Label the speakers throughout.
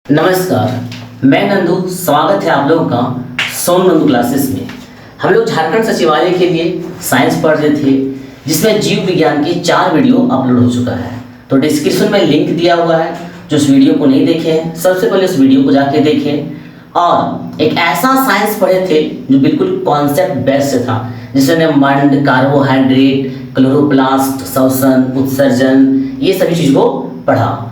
Speaker 1: नमस्कार, मैं नंदू। स्वागत है आप लोगों का सोन नंदू क्लासेस में। हम लोग झारखंड सचिवालय के लिए साइंस पढ़ रहे थे, जिसमें जीव विज्ञान के 4 वीडियो अपलोड हो चुका है। तो डिस्क्रिप्शन में लिंक दिया हुआ है, जो उस वीडियो को नहीं देखे हैं सबसे पहले उस वीडियो को जाके देखें। और एक ऐसा साइंस पढ़े थे जो बिल्कुल कॉन्सेप्ट बेस्ड था, जिसमें मंड, कार्बोहाइड्रेट, क्लोरोप्लास्ट, श्वसन, उत्सर्जन, ये सभी चीज़ को पढ़ा।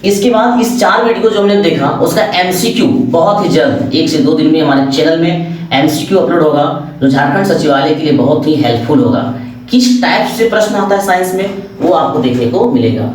Speaker 1: इसके बाद इस 4 वीडियो जो हमने देखा उसका एमसीक्यू बहुत ही जल्द 1 से 2 दिन में हमारे चैनल में एमसीक्यू अपलोड होगा, जो झारखंड सचिवालय के लिए बहुत ही हेल्पफुल होगा। किस टाइप से प्रश्न आता है साइंस में वो आपको देखने को मिलेगा।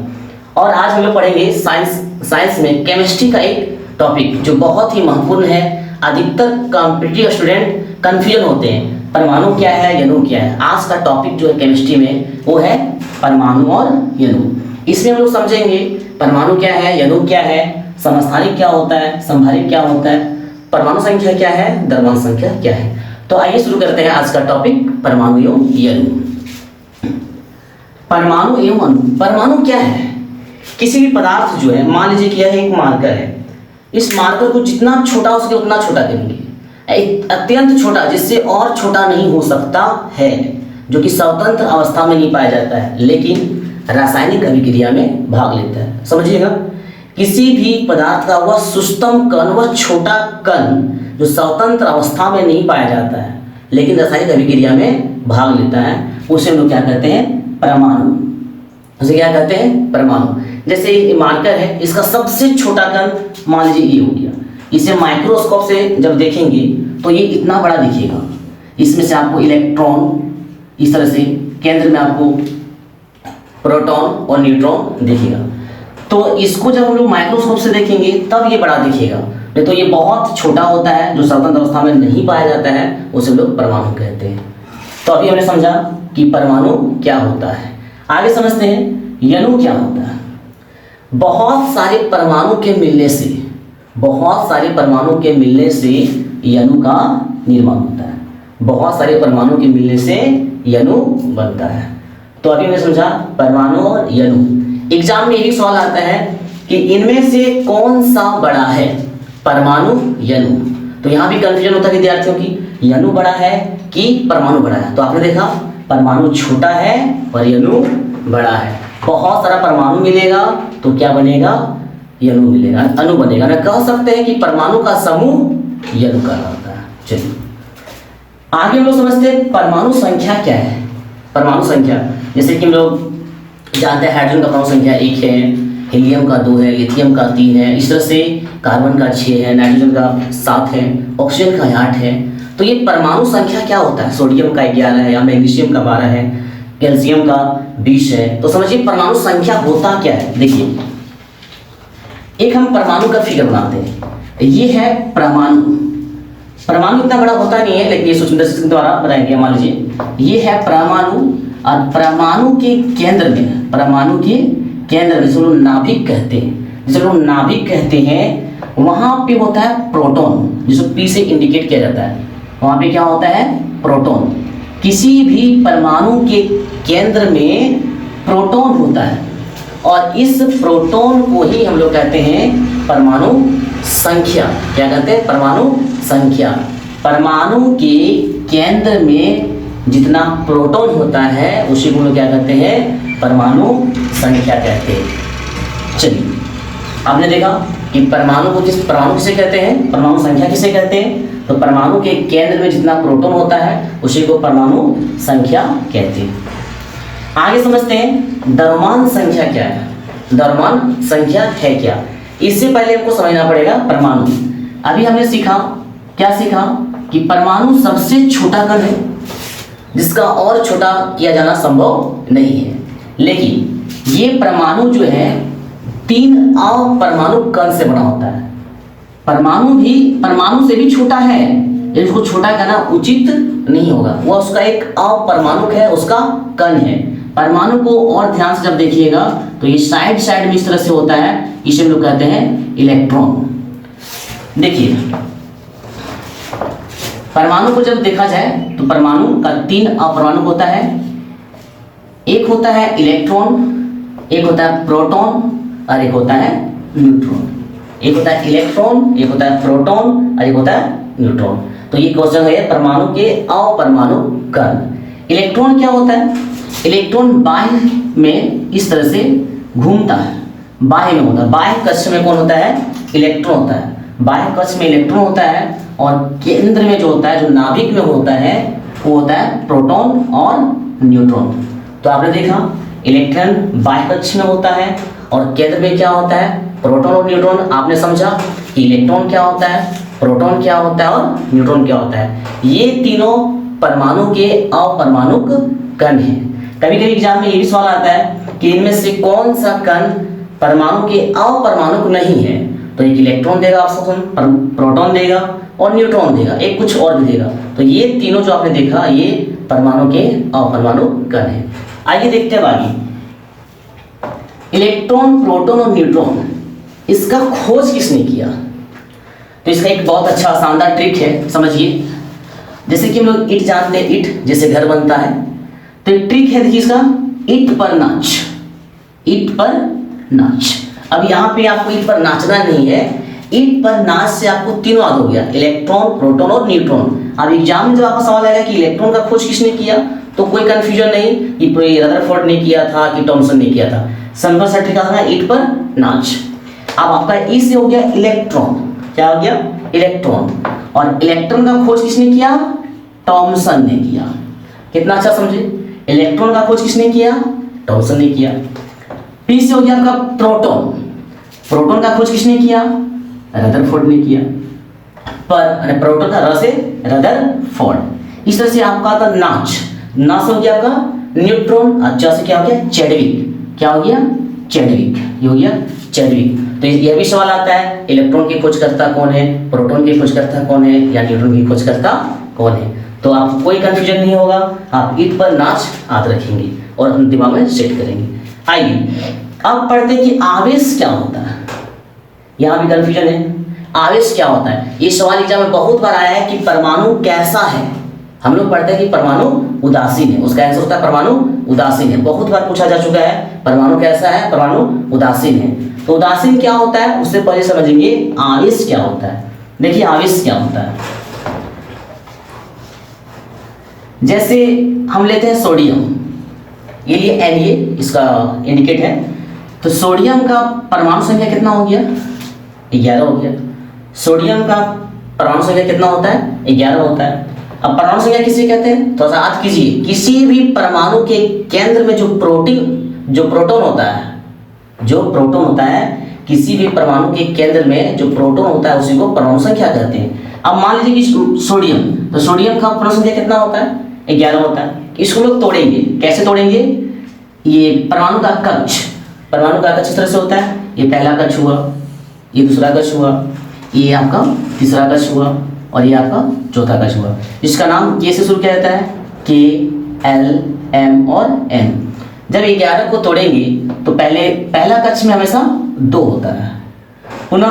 Speaker 1: और आज हम लोग पढ़ेंगे साइंस में केमिस्ट्री का एक टॉपिक जो बहुत ही महत्वपूर्ण है। अधिकतर कॉम्पिटिटिव स्टूडेंट कंफ्यूजन होते हैं, परमाणु क्या है, अणु क्या है। आज का टॉपिक जो है केमिस्ट्री में वो है परमाणु और अणु। इसमें हम लोग समझेंगे परमाणु क्या है, अणु क्या है, समस्थानिक क्या होता है, समभारिक क्या होता है, परमाणु संख्या क्या है, द्रव्यमान संख्या क्या है। तो आइए शुरू करते हैं आज का टॉपिक परमाणु एवं अणु। परमाणु एवं अणु। परमाणु क्या है? किसी भी पदार्थ जो है, मान लीजिए कि यह एक मार्कर है, इस मार्कर को जितना छोटा हो सके उतना छोटा करेंगे, एक अत्यंत छोटा जिससे और छोटा नहीं हो सकता है, जो कि स्वतंत्र अवस्था में नहीं पाया जाता है लेकिन रासायनिक अभिक्रिया में भाग लेता है। समझिएगा, किसी भी पदार्थ का वह सूक्ष्मतम कण, वह छोटा कण जो स्वतंत्र अवस्था में नहीं पाया जाता है लेकिन रासायनिक अभिक्रिया में भाग लेता है, उसे हम लोग क्या कहते हैं? परमाणु। उसे क्या कहते हैं? परमाणु। जैसे ये मार्कर है, इसका सबसे छोटा कण मान लीजिए ये हो गया। इसे माइक्रोस्कोप से जब देखेंगे तो ये इतना बड़ा दिखेगा। इसमें से आपको इलेक्ट्रॉन, इस तरह से केंद्र में आपको प्रोटॉन और न्यूट्रॉन दिखेगा। तो इसको जब हम लोग माइक्रोस्कोप से देखेंगे तब ये बड़ा दिखेगा, नहीं तो ये बहुत छोटा होता है जो स्वतंत्र अवस्था में नहीं पाया जाता है, उसे हम लोग परमाणु कहते हैं। तो अभी हमने समझा कि परमाणु क्या होता है। आगे समझते हैं अणु क्या होता है। बहुत सारे परमाणु के मिलने से अणु का निर्माण होता है। बहुत सारे परमाणु के मिलने से अणु बनता है। तो अभी हमने समझा परमाणु और अणु। एग्जाम में यही सवाल आता है कि इनमें से कौन सा बड़ा है, परमाणु, अणु। तो यहाँ भी कंफ्यूजन होता है विद्यार्थियों की, अणु बड़ा है कि परमाणु बड़ा है। तो आपने देखा परमाणु छोटा है और अणु बड़ा है। बहुत सारा परमाणु मिलेगा तो क्या बनेगा? अणु मिलेगा, अणु बनेगा। ना कह सकते हैं कि परमाणु का समूह अणु कहलाता है। चलिए आगे हम लोग समझते हैं परमाणु संख्या क्या है। परमाणु संख्या, जैसे कि हम लोग जानते हैं हाइड्रोजन का परमाणु संख्या 1 है, हीलियम का 2 है, लिथियम का 3 है, इस तरह से कार्बन का 6 है, नाइट्रोजन का 7 है, ऑक्सीजन का 8 है। तो ये परमाणु संख्या क्या होता है? सोडियम का 11 है, या मैग्नीशियम का 12 है, कैल्शियम का 20 है। तो समझिए परमाणु संख्या होता क्या है। देखिए, एक हम परमाणु का फिगर बनाते हैं। ये है परमाणु। परमाणु इतना बड़ा होता नहीं है, लेकिन ये सूक्ष्म दर्शक द्वारा बनाएंगे। मान लीजिए ये है परमाणु, और परमाणु के केंद्र में जिसे लोग नाभिक कहते हैं, वहां पे होता है प्रोटॉन, जिसको P से इंडिकेट किया जाता है। वहां पे क्या होता है? प्रोटॉन। किसी भी परमाणु के केंद्र में प्रोटॉन होता है, और इस प्रोटॉन को ही हम लोग कहते हैं परमाणु संख्या। क्या कहते हैं? परमाणु संख्या। परमाणु के केंद्र में जितना प्रोटॉन होता है उसी को हम लोग क्या कहते हैं? परमाणु संख्या कहते हैं। चलिए, आपने देखा कि परमाणु किसे कहते हैं? परमाणु संख्या किसे कहते हैं? तो परमाणु के केंद्र में जितना प्रोटॉन होता है उसी को परमाणु संख्या कहते हैं। आगे समझते हैं द्रव्यमान संख्या क्या है। द्रव्यमान संख्या है क्या? इससे पहले हमको समझना पड़ेगा परमाणु। अभी हमने क्या सीखा कि परमाणु सबसे छोटा कण है, जिसका और छोटा किया जाना संभव नहीं है। लेकिन ये परमाणु जो है 3 अपरमाणु कण से बना होता है। परमाणु से भी छोटा है, लेकिन उसको छोटा कहना उचित नहीं होगा। वह उसका एक अपरमाणु है, उसका कण है। परमाणु को और ध्यान से जब देखिएगा तो ये साइड में इस तरह से होता है, इसे हम लोग कहते हैं इलेक्ट्रॉन। देखिए, परमाणु को जब देखा जाए तो परमाणु का 3 अपरमाणु होता है। एक होता है इलेक्ट्रॉन, एक होता है प्रोटॉन और एक होता है न्यूट्रॉन। एक होता है इलेक्ट्रॉन, एक होता है प्रोटॉन और एक होता है न्यूट्रॉन। तो ये क्वेश्चन है परमाणु के अपरमाणु कण। इलेक्ट्रॉन क्या होता है? इलेक्ट्रॉन बाह्य में इस तरह से घूमता है, बाह्य में होता है। बाह्य कक्ष में कौन होता है? इलेक्ट्रॉन होता है। बाह्य कक्ष में इलेक्ट्रॉन होता है और केंद्र में जो होता है, जो नाभिक में होता है, वो होता है प्रोटॉन और न्यूट्रॉन। तो आपने देखा इलेक्ट्रॉन बाह्य कक्ष में होता है और केंद्र में क्या होता है? प्रोटॉन और न्यूट्रॉन। आपने समझा कि इलेक्ट्रॉन क्या होता है, प्रोटॉन क्या होता है और न्यूट्रॉन क्या होता है। ये तीनों परमाणु के अपरमाणुक कण हैं। कभी कभी एग्जाम में ये भी सवाल आता है कि इनमें से कौन सा कण परमाणु के अपरमाणुक नहीं है। तो एक इलेक्ट्रॉन देगा ऑप्शन, प्रोटॉन देगा और न्यूट्रॉन देगा, एक कुछ और भी देगा। तो ये तीनों जो आपने देखा ये परमाणु के अपरमाणु कण है। आइए देखते हैं आगे। इलेक्ट्रॉन, प्रोटॉन और न्यूट्रॉन, इसका खोज किसने किया? तो इसका एक बहुत अच्छा शानदार ट्रिक है, समझिए। जैसे कि हम लोग ईंट जानते हैं, ईंट जैसे घर बनता है, तो एक ट्रिक है, देखिए इसका, ईंट पर नाच, ईंट पर नाच। अब यहाँ पे आपको ईंट पर नाचना नहीं है, ईंट पर नाच से आपको तीनों याद हो गया, इलेक्ट्रॉन, प्रोटॉन और न्यूट्रॉन। अब एग्जाम में जब आपका सवाल आएगा कि इलेक्ट्रॉन का खोज किसने किया, तो कोई कंफ्यूजन नहीं कि रदरफोर्ड ने किया था कि थॉमसन ने किया था। सिंपल सा ट्रिक आता है, ईंट पर नाच। अब आपका ई से हो गया इलेक्ट्रॉन, क्या हो गया? इलेक्ट्रॉन। और इलेक्ट्रॉन का खोज किसने किया? थॉमसन ने किया। कितना अच्छा समझे, इलेक्ट्रॉन का खोज किसने किया? थॉमसन ने किया। पी से हो गया आपका प्रोटॉन, प्रोटॉन का खोज किसने किया? रदरफोर्ड ने किया। पर प्रोटॉन का र से रदरफोर्ड। इस तरह से आपका आता नाच, ना से हो गया आपका न्यूट्रॉन, अच्छा से क्या हो गया? चैडविक। क्या हो गया? चैडविक। ये हो गया चैडविक। तो यह भी सवाल आता है, इलेक्ट्रॉन की खोजकर्ता कौन है, प्रोटॉन की खोजकर्ता कौन है या न्यूट्रॉन की खोजकर्ता कौन है। तो आपको कोई कंफ्यूजन नहीं होगा, आप ईंट पर नाच याद रखेंगे और अपने दिमाग में सेट करेंगे। आइए अब पढ़ते हैं कि आवेश क्या होता है। यहाँ भी कंफ्यूजन है, आवेश क्या होता है। ये सवाल एग्जाम में बहुत बार आया है कि परमाणु कैसा है। हम लोग पढ़ते हैं कि परमाणु उदासीन है, उसका आंसर होता है परमाणु उदासीन है। बहुत बार पूछा जा चुका है परमाणु कैसा है, परमाणु उदासीन है। तो उदासीन क्या होता है, उससे पहले समझेंगे आवेश क्या होता है। देखिए आवेश क्या होता है, जैसे हम लेते हैं सोडियम, ये लिए Na, इसका इंडिकेट है। तो सोडियम का परमाणु संख्या कितना हो गया? 11 हो गया। सोडियम का परमाणु संख्या कितना होता है? 11 होता है। अब परमाणु संख्या किसे कहते हैं, थोड़ा सा याद कीजिए। किसी भी परमाणु के केंद्र में जो प्रोटॉन होता है, जो प्रोटॉन होता है, किसी भी परमाणु के केंद्र में जो प्रोटॉन होता है उसी को परमाणु संख्या कहते हैं। अब मान लीजिए कि सोडियम, तो सोडियम का परमाणु संख्या कितना होता है? 11 होता है। इसको लोग तोड़ेंगे, कैसे तोड़ेंगे? ये परमाणु का कक्ष, परमाणु का कक्ष इस तरह से होता है। ये पहला कक्ष हुआ, ये दूसरा कक्ष हुआ, ये आपका तीसरा कक्ष हुआ और ये आपका चौथा कक्ष हुआ। इसका नाम के से शुरू किया जाता है, के, एल, एम और एन। जब 11 को तोड़ेंगे तो पहला कक्ष में हमेशा 2 होता है, पुनः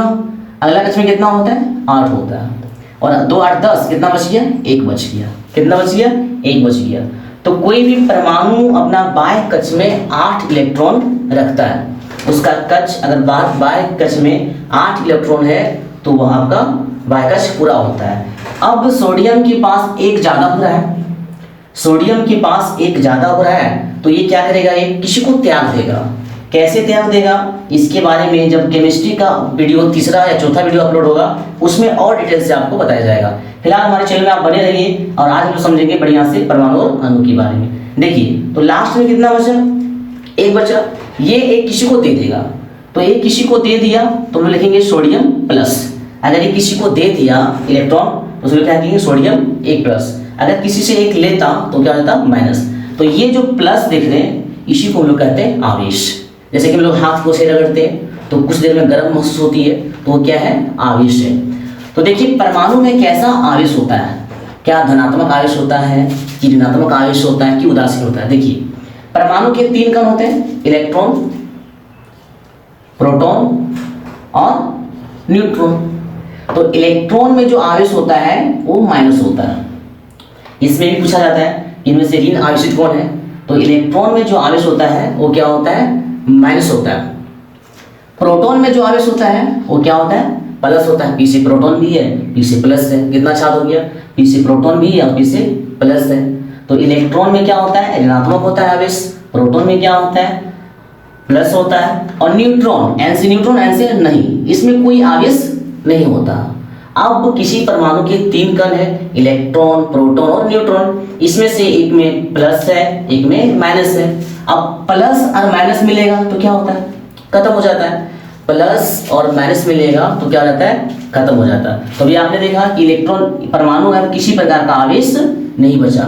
Speaker 1: अगला कक्ष में कितना होता है? 8 होता है। और 2, 8, 10, कितना बच गया? 1 बच गया। कितना बच गया? 1 बच गया। तो कोई भी परमाणु अपना बाह्य कक्ष में 8 इलेक्ट्रॉन रखता है। उसका कक्ष अगर बाह्य कक्ष में 8 इलेक्ट्रॉन है तो वह आपका बाह्य कक्ष पूरा होता है। अब सोडियम के पास एक ज्यादा हो रहा है, सोडियम के पास एक ज्यादा हो रहा है, तो ये क्या करेगा? ये किसी को त्याग देगा। कैसे त्याग देगा, इसके बारे में जब केमिस्ट्री का वीडियो, तीसरा या चौथा वीडियो अपलोड होगा, उसमें और डिटेल से आपको बताया जाएगा। फिलहाल हमारे चैनल में आप बने रहिए और आज हम लोग समझेंगे बढ़िया से परमाणु और अणु के बारे में। देखिए तो लास्ट में कितना बचा? 1 बचा। ये एक किसी को दे देगा, तो एक किसी को दे दिया तो हम लिखेंगे सोडियम प्लस। अगर ये किसी को दे दिया इलेक्ट्रॉन तो उसमें क्या लिखेंगे? Sodium 1 plus. अगर किसी से एक लेता तो क्या होता? माइनस। तो ये जो प्लस देख रहे हैं इसी को हम लोग कहते हैं आवेश। जैसे कि हम लोग हाथ को से रगड़ते हैं तो कुछ देर में गर्म महसूस होती है, तो वो क्या है? आवेश है। तो देखिए परमाणु में कैसा आवेश होता है, क्या धनात्मक आवेश होता है कि ऋणात्मक आवेश होता है कि उदासीन होता है। देखिए परमाणु के 3 कण होते हैं, इलेक्ट्रॉन, प्रोटॉन और न्यूट्रॉन। तो इलेक्ट्रॉन में जो आवेश होता है वो माइनस होता है। इसमें भी पूछा जाता है इनमें से ऋण आवेशित कौन है, तो इलेक्ट्रॉन में जो आवेश होता है वो क्या होता है? माइनस होता है। प्रोटॉन में जो आवेश होता है वो क्या होता है, प्लस होता है। पी प्रोटॉन भी है, पी प्लस है। कितना छाद हो गया, पी प्रोटॉन भी है और पी प्लस है। तो इलेक्ट्रॉन में क्या होता है, ऋणात्मक होता है आवेश। प्रोटॉन में क्या होता है, प्लस होता है। और न्यूट्रॉन, एन से न्यूट्रॉन, एन से नहीं, इसमें कोई आवेश नहीं होता। अब किसी परमाणु के 3 कण है, इलेक्ट्रॉन, प्रोटॉन और न्यूट्रॉन। इसमें से एक में प्लस है, एक में माइनस है। अब प्लस और माइनस मिलेगा तो क्या होता है, खत्म हो जाता है। प्लस और माइनस मिलेगा तो क्या हो जाता है, खत्म हो जाता है। तो अभी आपने देखा कि इलेक्ट्रॉन परमाणु है, किसी प्रकार का आवेश नहीं बचा।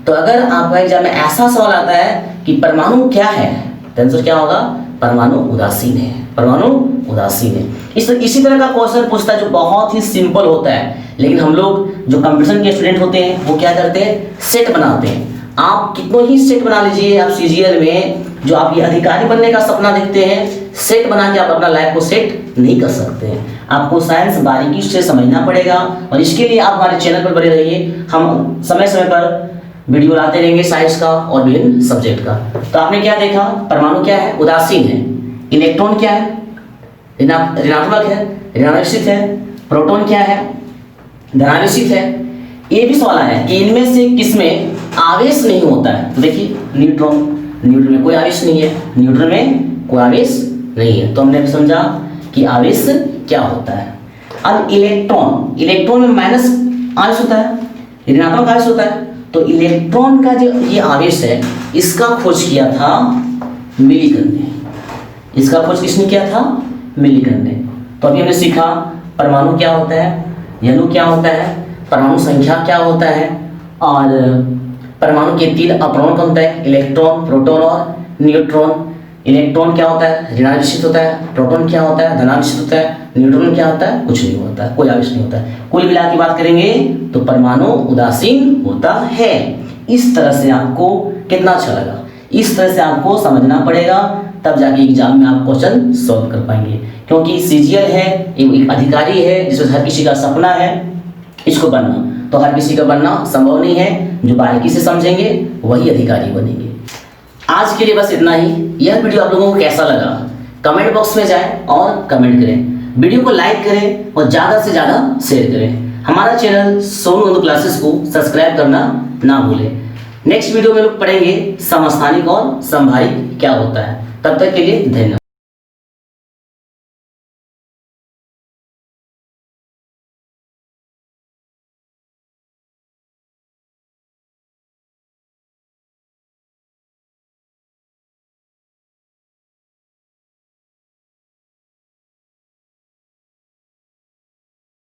Speaker 1: तो अगर आपका एग्जाम में ऐसा सवाल आता है कि परमाणु क्या है, तो आंसर क्या होगा, परमाणु उदासीन है। परमाणु उदासीन है। इसी तरह का क्वेश्चन पूछता है जो बहुत ही सिंपल होता है, लेकिन हम लोग जो कंपटीशन के स्टूडेंट होते हैं वो क्या करते हैं, सेट बनाते हैं। आप कितनों ही सेट बना लीजिए, आप सीजीएल में जो आप ये अधिकारी बनने का सपना देखते हैं, सेट बना के आप अपना लाइफ को सेट नहीं कर सकते हैं। आपको साइंस बारीकी से समझना पड़ेगा और इसके लिए आप हमारे चैनल पर बने रहिए। हम समय समय पर वीडियो लाते रहेंगे साइंस का और विभिन्न सब्जेक्ट का। तो आपने क्या देखा, परमाणु क्या है, उदासीन है। इलेक्ट्रॉन क्या है, ऋणात्मक है, ऋणावेशित है। प्रोटॉन क्या है, धनावेशित है। ये भी सवाल है कि इनमें से किसमें आवेश नहीं होता है। तो देखिए न्यूट्रॉन, न्यूट्रॉन में कोई आवेश नहीं है, न्यूट्रॉन में कोई आवेश नहीं है। तो हमने समझा कि आवेश क्या होता है। अब इलेक्ट्रॉन, इलेक्ट्रॉन में माइनस आवेश होता है, ऋणात्मक आवेश होता है। तो इलेक्ट्रॉन का जो ये आवेश है, इसका खोज किया था मिलीगन ने। इसका खोज किसने किया था, मिलीगन ने। तो अभी हमने सीखा परमाणु क्या होता है, अणु क्या होता है, परमाणु संख्या क्या होता है, और परमाणु के 3 अपरोण कौन होता है, इलेक्ट्रॉन, प्रोटॉन और न्यूट्रॉन। इलेक्ट्रॉन क्या होता है, ऋणावेशित होता है। प्रोटॉन क्या होता है, धनावेशित होता है। न्यूट्रॉन क्या होता है, कुछ नहीं होता है, कोई आवेश नहीं होता है। कुल मिला के बात करेंगे तो परमाणु उदासीन होता है। इस तरह से आपको कितना अच्छा लगा, इस तरह से आपको समझना पड़ेगा, तब जाके एग्जाम में आप क्वेश्चन सॉल्व कर पाएंगे। क्योंकि सीजीएल है, एक अधिकारी है जिसमें हर किसी का सपना है इसको बनना, तो हर किसी का बनना संभव नहीं है। जो बारीकी से समझेंगे वही अधिकारी बनेंगे। आज के लिए बस इतना ही। यह वीडियो आप लोगों को कैसा लगा, कमेंट बॉक्स में जाएं और कमेंट करें। वीडियो को लाइक करें और ज़्यादा से ज़्यादा शेयर करें। हमारा चैनल सोनू नंदू क्लासेस को सब्सक्राइब करना ना भूलें। नेक्स्ट वीडियो में लोग पढ़ेंगे समस्थानिक और संभारिक क्या होता है। तब तक के लिए धन्यवाद।